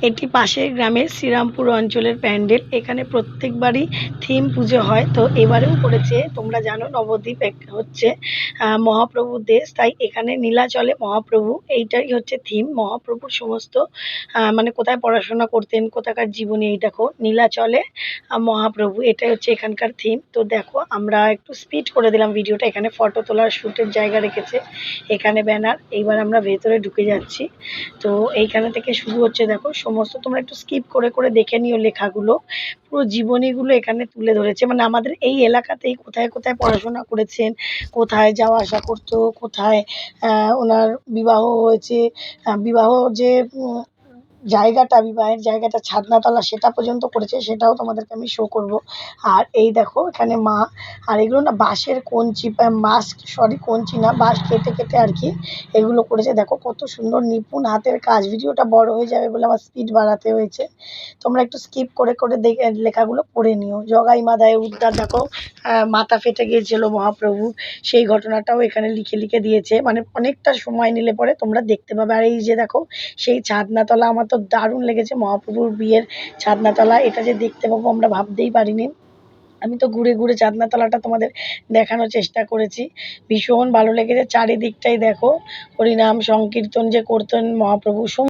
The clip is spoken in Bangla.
এটি পাশের গ্রামের শ্রীরামপুর অঞ্চলের প্যান্ডেল। এখানে প্রত্যেকবারই থিম পুজো হয়, তো এবারেও করেছে। তোমরা জানো নবদ্বীপ হচ্ছে মহাপ্রভুর দেশ, তাই এখানে নীলাচলে মহাপ্রভু, এইটাই হচ্ছে থিম। মহাপ্রভুর সমস্ত মানে কোথায় পড়াশোনা করতেন, কোথাকার জীবনী, এই দেখো নীলাচলে মহাপ্রভু, এটাই হচ্ছে এখানকার থিম। তো দেখো আমরা একটু স্পিড করে দিলাম ভিডিওটা। এখানে ফটো তোলার শ্যুটের জায়গা রেখেছে, এখানে ব্যানার। এইবার আমরা ভেতরে ঢুকে যাচ্ছি। তো এইখানে থেকে শুরু হচ্ছে, দেখো সমস্ত, তোমরা একটু স্কিপ করে করে দেখে নিও লেখাগুলো। পুরো জীবনীগুলো এখানে তুলে ধরেছে, মানে আমাদের এই এলাকাতেই কোথায় কোথায় পড়াশোনা করেছেন, কোথায় যাওয়া আসা করতো, কোথায় ওনার বিবাহ হয়েছে, বিবাহ যে জায়গাটা, বিবাহের জায়গাটা ছাদনাতলা, সেটা পর্যন্ত করেছে, সেটাও তোমাদেরকে আমি শো করব। আর এই দেখো এখানে মা, আর এগুলো না বাঁশের কঞ্চি, মাস্ক, সরি কঞ্চি না, বাঁশ কেটে কেটে আর কি এগুলো করেছে। দেখো কত সুন্দর নিপুণ হাতের কাজ। ভিডিওটা বড় হয়ে যাবে বলে আমার স্পিড বাড়াতে হয়েছে। তোমরা একটু স্কিপ করে করে দেখে লেখাগুলো পড়ে নিও। জগাই মাথায় উদ্ধার, দেখো মাথা ফেটে গিয়েছিল মহাপ্রভু, সেই ঘটনাটাও এখানে লিখে লিখে দিয়েছে। মানে অনেকটা সময় নিলে পরে তোমরা দেখতে পাবে। আর এই যে দেখো সেই ছাদনাতলা, আমার তো দারুণ লেগেছে মহাপ্রভুর বিয়ের ছাদনাতলা। এটা যে দেখতে পাবো আমরা ভাবতেই পারিনি। আমি তো ঘুরে ঘুরে ছাদনাতলাটা তোমাদের দেখানোর চেষ্টা করেছি। ভীষণ ভালো লেগেছে। চারিদিকটাই দেখো হরিনাম সংকীর্তন যে করতেন মহাপ্রভু।